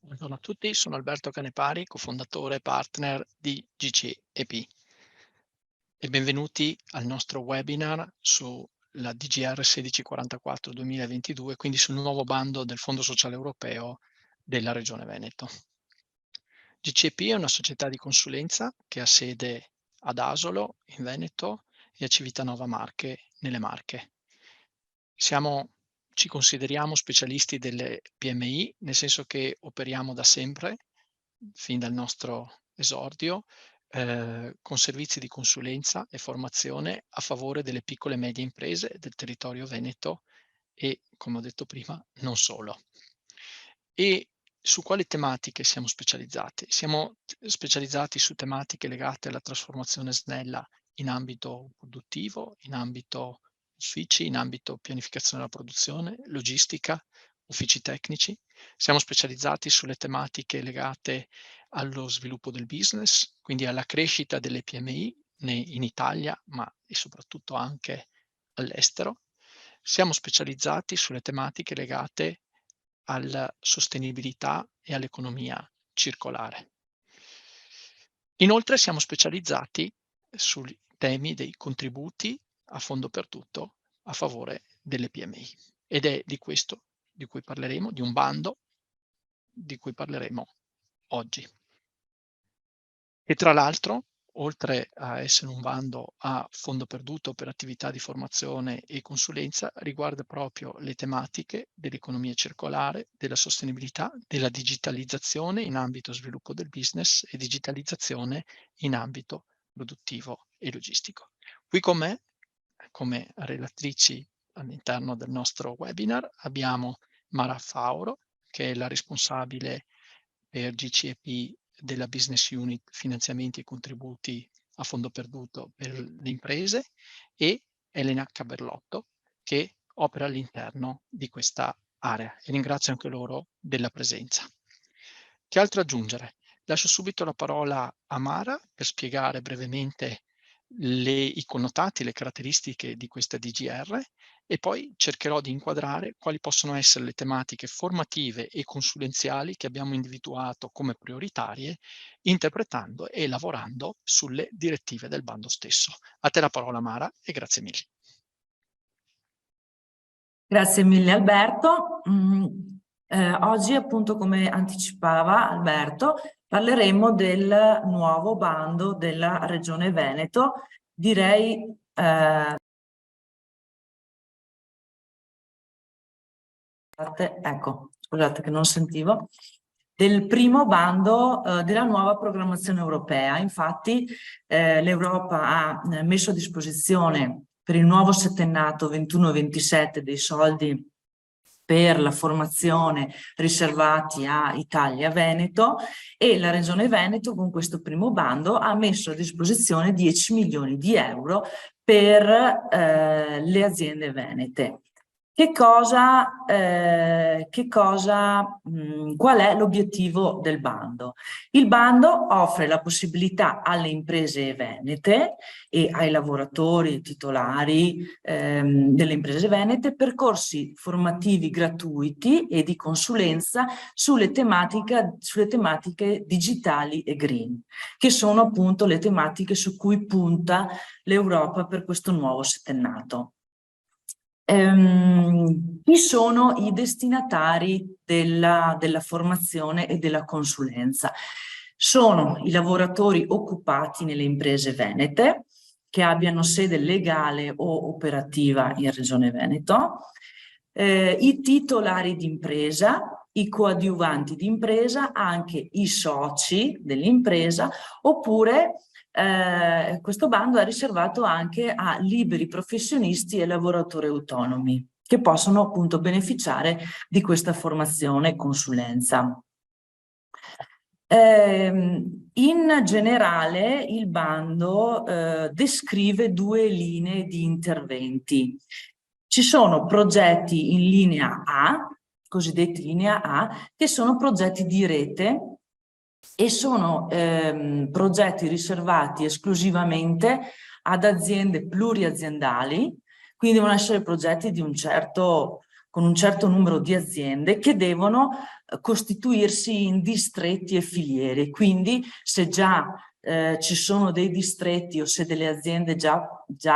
Buongiorno a tutti, sono Alberto Canepari, cofondatore e partner di GCEP e benvenuti al nostro webinar sulla DGR 1644 2022, quindi sul nuovo bando del Fondo Sociale Europeo della Regione Veneto. GCEP è una società di consulenza che ha sede ad Asolo in Veneto e a Civitanova Marche nelle Marche. Ci consideriamo specialisti delle PMI, nel senso che operiamo da sempre, fin dal nostro esordio, con servizi di consulenza e formazione a favore delle piccole e medie imprese del territorio veneto e, come ho detto prima, non solo. E su quali tematiche siamo specializzati? Siamo specializzati su tematiche legate alla trasformazione snella in ambito produttivo, in ambito uffici, in ambito pianificazione della produzione, logistica, uffici tecnici. Siamo specializzati sulle tematiche legate allo sviluppo del business, quindi alla crescita delle PMI in Italia, ma e soprattutto anche all'estero. Siamo specializzati sulle tematiche legate alla sostenibilità e all'economia circolare. Inoltre siamo specializzati sui temi dei contributi a fondo perduto a favore delle PMI ed è di questo di cui parleremo, di un bando di cui parleremo oggi. E tra l'altro, oltre a essere un bando a fondo perduto per attività di formazione e consulenza, riguarda proprio le tematiche dell'economia circolare, della sostenibilità, della digitalizzazione in ambito sviluppo del business e digitalizzazione in ambito produttivo e logistico. Qui con me, come relatrici all'interno del nostro webinar, abbiamo Mara Fauro, che è la responsabile per GCEP della Business Unit Finanziamenti e Contributi a fondo perduto per le imprese, e Elena Caberlotto, che opera all'interno di questa area, e ringrazio anche loro della presenza. Che altro aggiungere? Lascio subito la parola a Mara per spiegare brevemente i connotati, le caratteristiche di questa DGR, e poi cercherò di inquadrare quali possono essere le tematiche formative e consulenziali che abbiamo individuato come prioritarie, interpretando e lavorando sulle direttive del bando stesso. A te la parola, Mara, e grazie mille. Grazie mille Alberto. Oggi, appunto, come anticipava Alberto, parleremo del nuovo bando della Regione Veneto. Direi ecco, scusate che non sentivo, del primo bando della nuova programmazione europea. Infatti l'Europa ha messo a disposizione per il nuovo settennato 21-27 dei soldi per la formazione riservati a Italia Veneto, e la Regione Veneto con questo primo bando ha messo a disposizione 10 milioni di euro per le aziende venete. Qual è l'obiettivo del bando? Il bando offre la possibilità alle imprese venete e ai lavoratori titolari delle imprese venete percorsi formativi gratuiti e di consulenza sulle tematiche digitali e green, che sono appunto le tematiche su cui punta l'Europa per questo nuovo settennato. Chi sono i destinatari della formazione e della consulenza? Sono i lavoratori occupati nelle imprese venete, che abbiano sede legale o operativa in Regione Veneto, i titolari d'impresa, i coadiuvanti d'impresa, anche i soci dell'impresa, oppure questo bando è riservato anche a liberi professionisti e lavoratori autonomi che possono appunto beneficiare di questa formazione e consulenza. In generale il bando descrive due linee di interventi. Ci sono progetti in linea A, cosiddetti linea A, che sono progetti di rete e sono progetti riservati esclusivamente ad aziende pluriaziendali, quindi devono essere progetti di un certo con un certo numero di aziende che devono costituirsi in distretti e filiere. Quindi se già ci sono dei distretti o se delle aziende già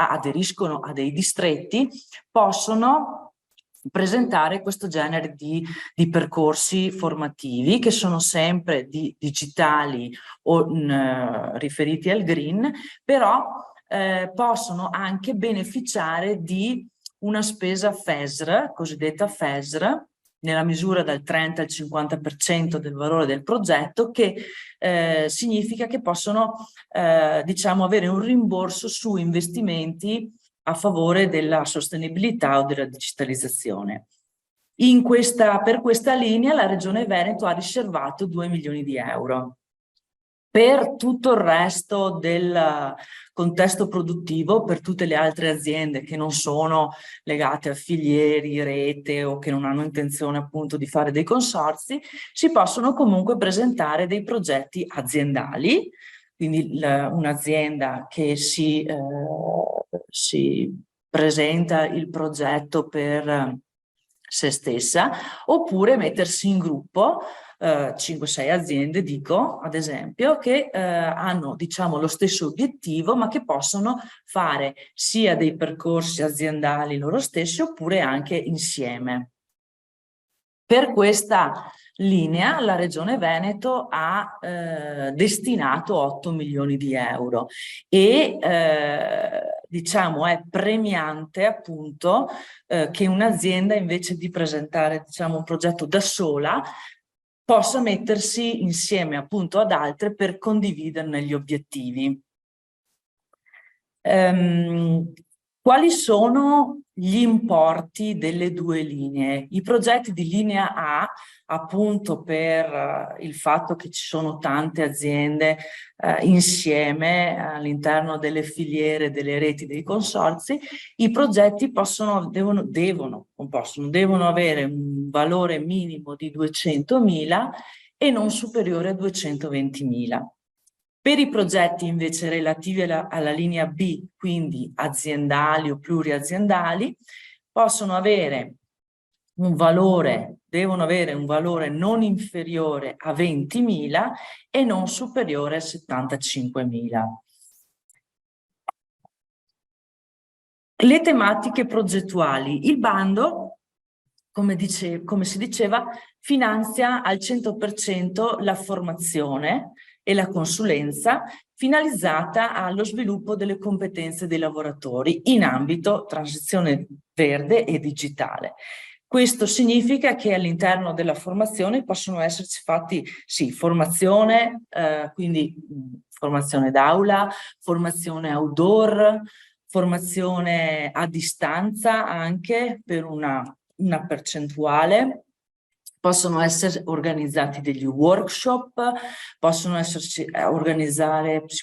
aderiscono a dei distretti, possono presentare questo genere di percorsi formativi che sono sempre digitali o riferiti al green, però possono anche beneficiare di una spesa FESR, cosiddetta FESR, nella misura dal 30 al 50% del valore del progetto, che significa che possono diciamo avere un rimborso su investimenti a favore della sostenibilità o della digitalizzazione. Per questa linea la Regione Veneto ha riservato 2 milioni di euro. Per tutto il resto del contesto produttivo, per tutte le altre aziende che non sono legate a filieri, rete o che non hanno intenzione appunto di fare dei consorzi, si possono comunque presentare dei progetti aziendali, quindi un'azienda che si presenta il progetto per se stessa, oppure mettersi in gruppo, 5-6 aziende, dico, ad esempio, che hanno, diciamo, lo stesso obiettivo, ma che possono fare sia dei percorsi aziendali loro stessi, oppure anche insieme. Per questa linea la Regione Veneto ha destinato 8 milioni di euro e diciamo è premiante appunto che un'azienda invece di presentare diciamo un progetto da sola possa mettersi insieme appunto ad altre per condividerne gli obiettivi. Quali sono gli importi delle due linee? I progetti di linea A, appunto per il fatto che ci sono tante aziende insieme all'interno delle filiere, delle reti, dei consorzi, i progetti devono avere un valore minimo di 200.000 e non superiore a 220.000. Per i progetti invece relativi alla linea B, quindi aziendali o pluriaziendali, devono avere un valore non inferiore a 20.000 e non superiore a 75.000. Le tematiche progettuali. Il bando, come si diceva, finanzia al 100% la formazione e la consulenza finalizzata allo sviluppo delle competenze dei lavoratori in ambito transizione verde e digitale. Questo significa che all'interno della formazione possono esserci fatti, sì, formazione, quindi formazione d'aula, formazione outdoor, formazione a distanza anche per una percentuale. Possono essere organizzati degli workshop, si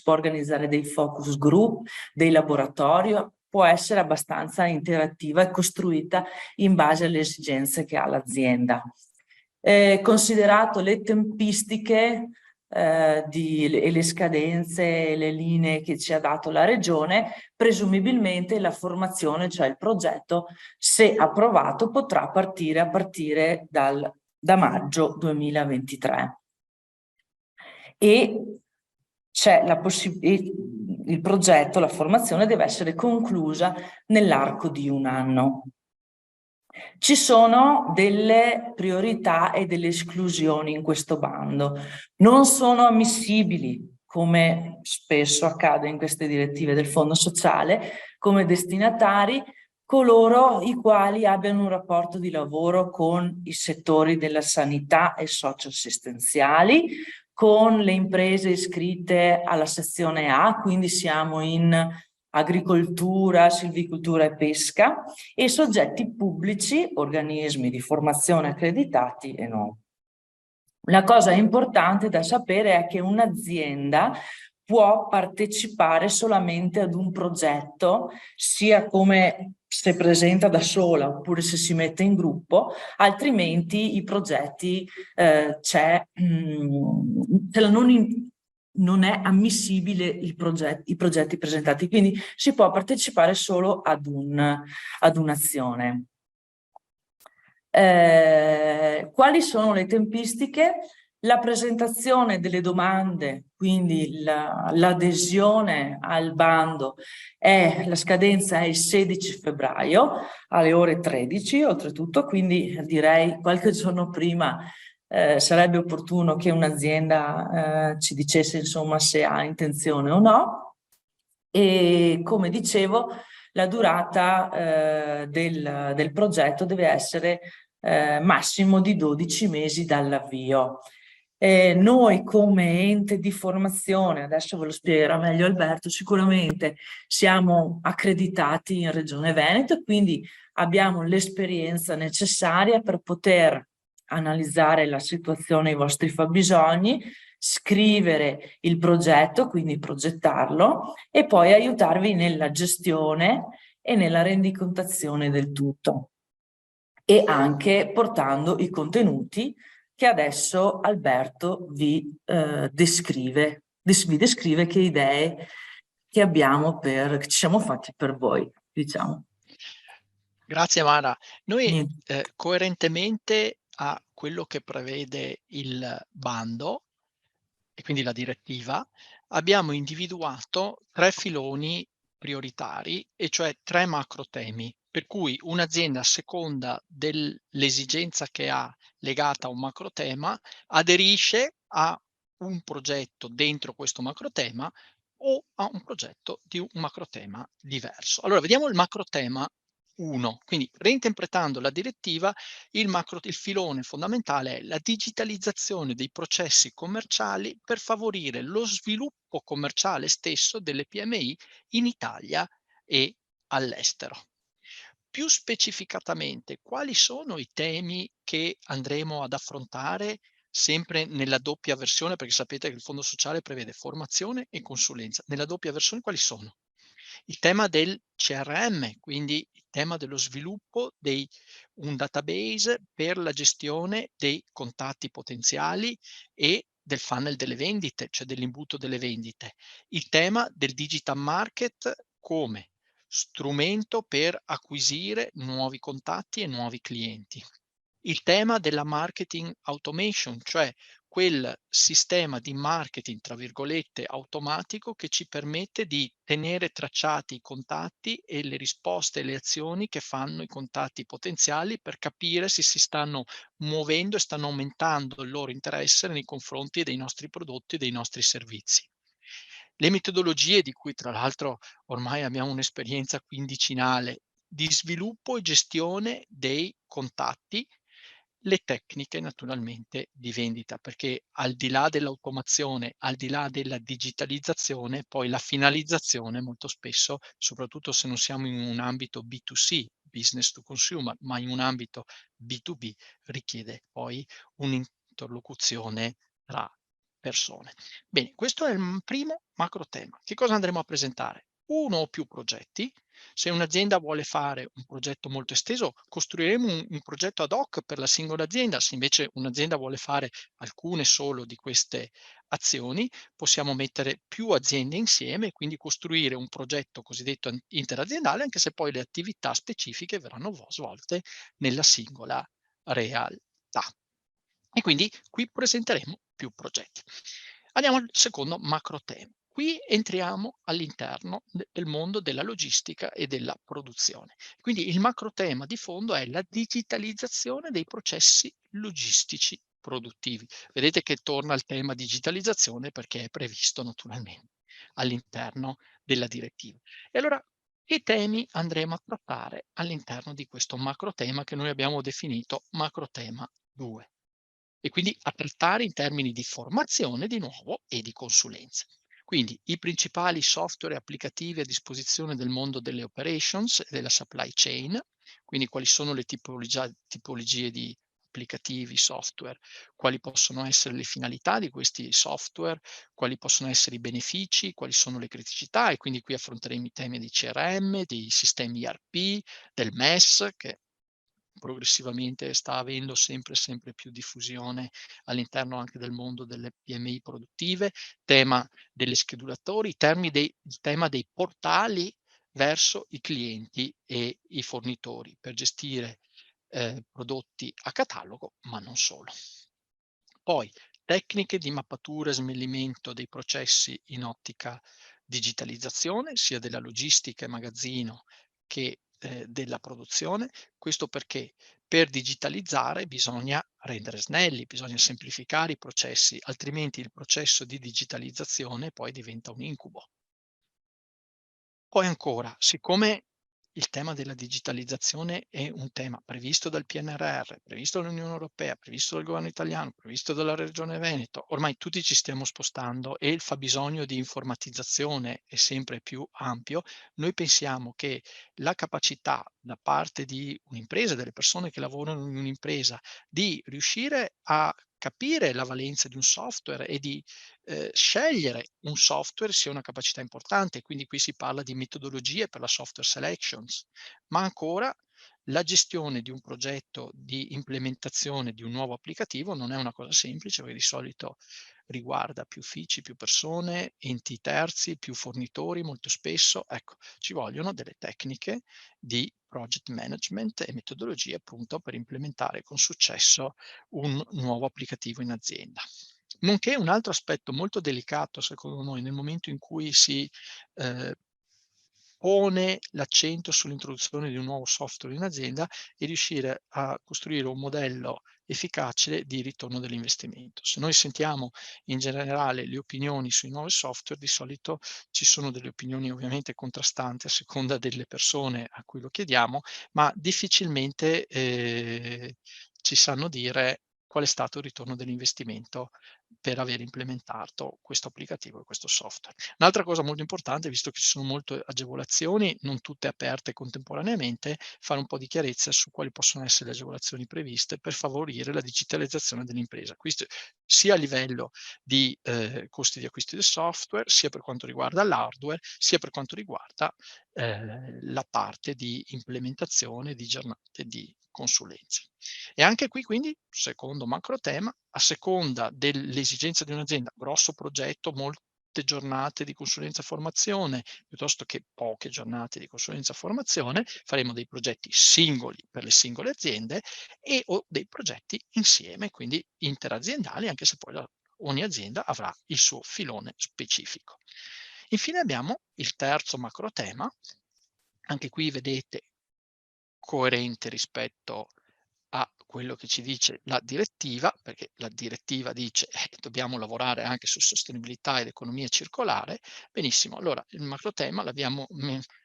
può organizzare dei focus group, dei laboratori, può essere abbastanza interattiva e costruita in base alle esigenze che ha l'azienda. Considerato le tempistiche e le scadenze e le linee che ci ha dato la Regione, presumibilmente la formazione, cioè il progetto, se approvato, potrà partire a partire da maggio 2023. E c'è il progetto, la formazione deve essere conclusa nell'arco di 1 anno. Ci sono delle priorità e delle esclusioni in questo bando. Non sono ammissibili, come spesso accade in queste direttive del Fondo Sociale, come destinatari coloro i quali abbiano un rapporto di lavoro con i settori della sanità e socioassistenziali, con le imprese iscritte alla sezione A, quindi siamo in agricoltura, silvicoltura e pesca, e soggetti pubblici, organismi di formazione accreditati e no. Una cosa importante da sapere è che un'azienda può partecipare solamente ad un progetto, sia come se presenta da sola oppure se si mette in gruppo, altrimenti i progetti non è ammissibile i progetti presentati, quindi si può partecipare solo ad un'azione. Quali sono le tempistiche? La presentazione delle domande, quindi l'adesione al bando, la scadenza è il 16 febbraio alle ore 13, oltretutto, quindi direi qualche giorno prima sarebbe opportuno che un'azienda ci dicesse insomma se ha intenzione o no. E come dicevo, la durata del progetto deve essere massimo di 12 mesi dall'avvio. Noi come ente di formazione, adesso ve lo spiegherà meglio Alberto, sicuramente siamo accreditati in Regione Veneto e quindi abbiamo l'esperienza necessaria per poter analizzare la situazione, i vostri fabbisogni, scrivere il progetto, quindi progettarlo e poi aiutarvi nella gestione e nella rendicontazione del tutto e anche portando i contenuti che adesso Alberto vi descrive che idee che abbiamo che ci siamo fatti per voi, diciamo. Grazie Mara. Noi Niente. coerentemente a quello che prevede il bando e quindi la direttiva, abbiamo individuato 3 filoni prioritari, e cioè 3 macro temi, per cui un'azienda a seconda dell'esigenza che ha legata a un macro tema, aderisce a un progetto dentro questo macro tema o a un progetto di un macro tema diverso. Allora vediamo il macro tema 1, quindi reinterpretando la direttiva, il filone fondamentale è la digitalizzazione dei processi commerciali per favorire lo sviluppo commerciale stesso delle PMI in Italia e all'estero. Più specificatamente, quali sono i temi che andremo ad affrontare sempre nella doppia versione, perché sapete che il Fondo Sociale prevede formazione e consulenza. Nella doppia versione quali sono? Il tema del CRM, quindi il tema dello sviluppo di un database per la gestione dei contatti potenziali e del funnel delle vendite, cioè dell'imbuto delle vendite. Il tema del digital market come strumento per acquisire nuovi contatti e nuovi clienti. Il tema della marketing automation, cioè quel sistema di marketing, tra virgolette, automatico che ci permette di tenere tracciati i contatti e le risposte e le azioni che fanno i contatti potenziali per capire se si stanno muovendo e stanno aumentando il loro interesse nei confronti dei nostri prodotti e dei nostri servizi. Le metodologie di cui tra l'altro ormai abbiamo un'esperienza quindicinale di sviluppo e gestione dei contatti, le tecniche naturalmente di vendita, perché al di là dell'automazione, al di là della digitalizzazione, poi la finalizzazione molto spesso, soprattutto se non siamo in un ambito B2C, business to consumer, ma in un ambito B2B, richiede poi un'interlocuzione tra persone. Bene, questo è il primo macro tema. Che cosa andremo a presentare? Uno o più progetti. Se un'azienda vuole fare un progetto molto esteso, costruiremo un progetto ad hoc per la singola azienda. Se invece un'azienda vuole fare alcune solo di queste azioni, possiamo mettere più aziende insieme e quindi costruire un progetto cosiddetto interaziendale, anche se poi le attività specifiche verranno svolte nella singola realtà. E quindi qui presenteremo più progetti. Andiamo al secondo macro tema. Qui entriamo all'interno del mondo della logistica e della produzione. Quindi il macro tema di fondo è la digitalizzazione dei processi logistici produttivi. Vedete che torna al tema digitalizzazione perché è previsto naturalmente all'interno della direttiva. E allora che temi andremo a trattare all'interno di questo macro tema che noi abbiamo definito macro tema 2? E quindi a trattare in termini di formazione di nuovo e di consulenza. Quindi i principali software e applicativi a disposizione del mondo delle operations e della supply chain, quindi quali sono le tipologie di applicativi, software, quali possono essere le finalità di questi software, quali possono essere i benefici, quali sono le criticità, e quindi qui affronteremo i temi di CRM, dei sistemi ERP, del MES, che progressivamente sta avendo sempre più diffusione all'interno anche del mondo delle PMI produttive, tema degli schedulatori, il tema dei portali verso i clienti e i fornitori per gestire prodotti a catalogo, ma non solo. Poi tecniche di mappatura e snellimento dei processi in ottica digitalizzazione, sia della logistica e magazzino che della produzione. Questo perché per digitalizzare bisogna rendere snelli, bisogna semplificare i processi, altrimenti il processo di digitalizzazione poi diventa un incubo. Poi ancora, siccome il tema della digitalizzazione è un tema previsto dal PNRR, previsto dall'Unione Europea, previsto dal governo italiano, previsto dalla Regione Veneto, ormai tutti ci stiamo spostando e il fabbisogno di informatizzazione è sempre più ampio, noi pensiamo che la capacità da parte di un'impresa, delle persone che lavorano in un'impresa, di riuscire a capire la valenza di un software e di scegliere un software sia una capacità importante, quindi qui si parla di metodologie per la software selections, ma ancora la gestione di un progetto di implementazione di un nuovo applicativo non è una cosa semplice, perché di solito riguarda più uffici, più persone, enti terzi, più fornitori molto spesso. Ecco, ci vogliono delle tecniche di project management e metodologie appunto per implementare con successo un nuovo applicativo in azienda. Nonché un altro aspetto molto delicato secondo noi nel momento in cui si, ehm, pone l'accento sull'introduzione di un nuovo software in azienda e riuscire a costruire un modello efficace di ritorno dell'investimento. Se noi sentiamo in generale le opinioni sui nuovi software, di solito ci sono delle opinioni ovviamente contrastanti a seconda delle persone a cui lo chiediamo, ma difficilmente, ci sanno dire qual è stato il ritorno dell'investimento per aver implementato questo applicativo e questo software. Un'altra cosa molto importante, visto che ci sono molte agevolazioni, non tutte aperte contemporaneamente, fare un po' di chiarezza su quali possono essere le agevolazioni previste per favorire la digitalizzazione dell'impresa. Questo sia a livello di costi di acquisto del software, sia per quanto riguarda l'hardware, sia per quanto riguarda la parte di implementazione di giornate di consulenza. E anche qui quindi, secondo macro tema, a seconda dell'esigenza di un'azienda, grosso progetto, molte giornate di consulenza e formazione, piuttosto che poche giornate di consulenza e formazione, faremo dei progetti singoli per le singole aziende e o dei progetti insieme, quindi interaziendali, anche se poi ogni azienda avrà il suo filone specifico. Infine abbiamo il terzo macro tema, anche qui vedete coerente rispetto a quello che ci dice la direttiva, perché la direttiva dice dobbiamo lavorare anche su sostenibilità ed economia circolare. Benissimo, allora il macro tema l'abbiamo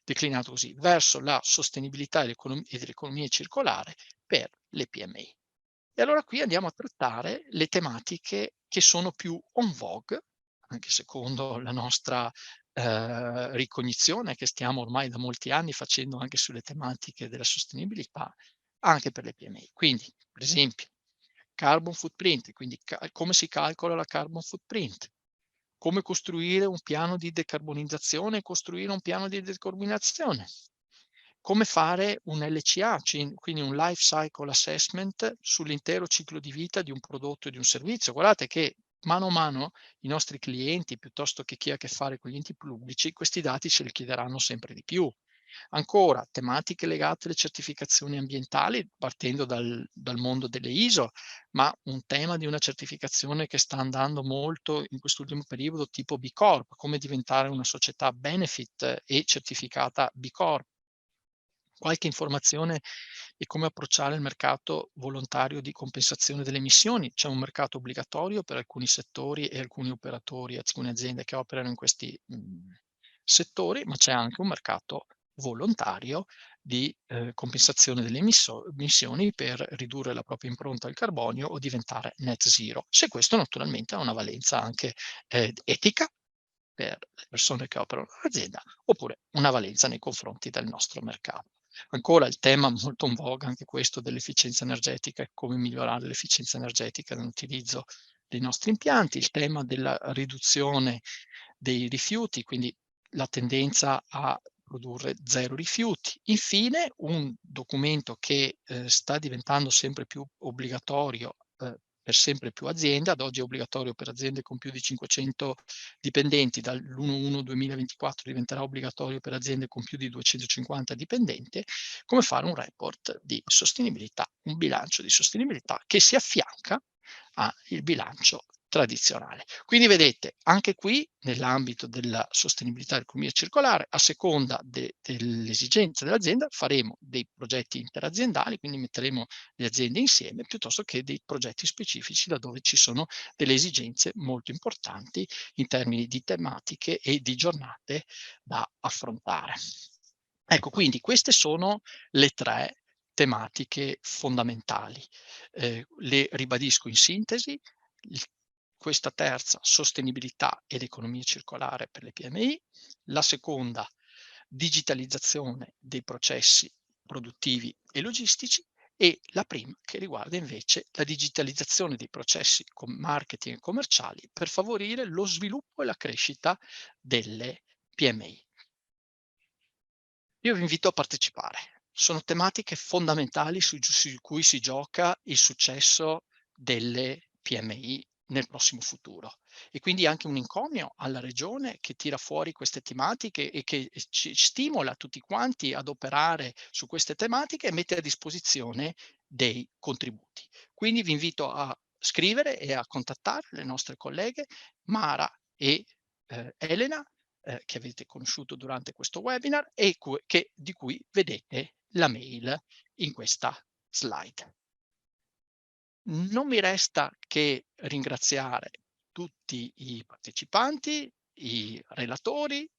declinato così, verso la sostenibilità e l'economia circolare per le PMI. E allora qui andiamo a trattare le tematiche che sono più en vogue, anche secondo la nostra ricognizione che stiamo ormai da molti anni facendo anche sulle tematiche della sostenibilità, anche per le PMI. Quindi, per esempio, carbon footprint, quindi come si calcola la carbon footprint, come costruire un piano di decarbonizzazione e costruire un piano di decarbonizzazione, come fare un LCA, quindi un life cycle assessment sull'intero ciclo di vita di un prodotto e di un servizio. Guardate che mano a mano i nostri clienti, piuttosto che chi ha a che fare con gli enti pubblici, questi dati ce li chiederanno sempre di più. Ancora, tematiche legate alle certificazioni ambientali, partendo dal mondo delle ISO, ma un tema di una certificazione che sta andando molto in quest'ultimo periodo, tipo B Corp, come diventare una società benefit e certificata B Corp. Qualche informazione di come approcciare il mercato volontario di compensazione delle emissioni. C'è un mercato obbligatorio per alcuni settori e alcuni operatori, alcune aziende che operano in questi settori, ma c'è anche un mercato volontario di compensazione delle emissioni per ridurre la propria impronta al carbonio o diventare net zero. Se questo naturalmente ha una valenza anche etica per le persone che operano nell'azienda, oppure una valenza nei confronti del nostro mercato. Ancora il tema molto in voga, anche questo, dell'efficienza energetica e come migliorare l'efficienza energetica nell'utilizzo dei nostri impianti, il tema della riduzione dei rifiuti, quindi la tendenza a produrre zero rifiuti. Infine un documento che sta diventando sempre più obbligatorio per sempre più aziende, ad oggi è obbligatorio per aziende con più di 500 dipendenti, dall'1/1/2024 diventerà obbligatorio per aziende con più di 250 dipendenti, come fare un report di sostenibilità, un bilancio di sostenibilità che si affianca al bilancio tradizionale. Quindi vedete, anche qui nell'ambito della sostenibilità dell'economia circolare, a seconda delle esigenze dell'azienda, faremo dei progetti interaziendali, quindi metteremo le aziende insieme, piuttosto che dei progetti specifici laddove ci sono delle esigenze molto importanti in termini di tematiche e di giornate da affrontare. Ecco, quindi queste sono le 3 tematiche fondamentali. Le ribadisco in sintesi: il questa terza, sostenibilità ed economia circolare per le PMI; la seconda, digitalizzazione dei processi produttivi e logistici; e la prima che riguarda invece la digitalizzazione dei processi con marketing e commerciali per favorire lo sviluppo e la crescita delle PMI. Io vi invito a partecipare. Sono tematiche fondamentali su cui si gioca il successo delle PMI nel prossimo futuro, e quindi anche un encomio alla regione che tira fuori queste tematiche e che ci stimola tutti quanti ad operare su queste tematiche e mette a disposizione dei contributi. Quindi vi invito a scrivere e a contattare le nostre colleghe Mara e Elena, che avete conosciuto durante questo webinar e di cui vedete la mail in questa slide. Non mi resta che ringraziare tutti i partecipanti, i relatori,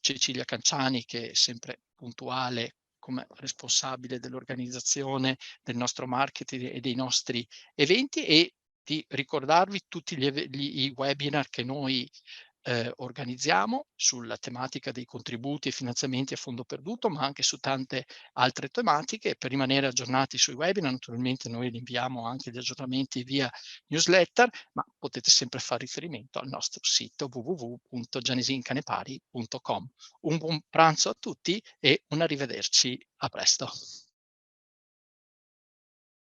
Cecilia Canciani, che è sempre puntuale come responsabile dell'organizzazione del nostro marketing e dei nostri eventi, e di ricordarvi tutti i webinar che noi organizziamo sulla tematica dei contributi e finanziamenti a fondo perduto, ma anche su tante altre tematiche. Per rimanere aggiornati sui webinar, naturalmente noi vi inviamo anche gli aggiornamenti via newsletter, ma potete sempre fare riferimento al nostro sito www.gianesincanepari.com. Un buon pranzo a tutti e un arrivederci, a presto.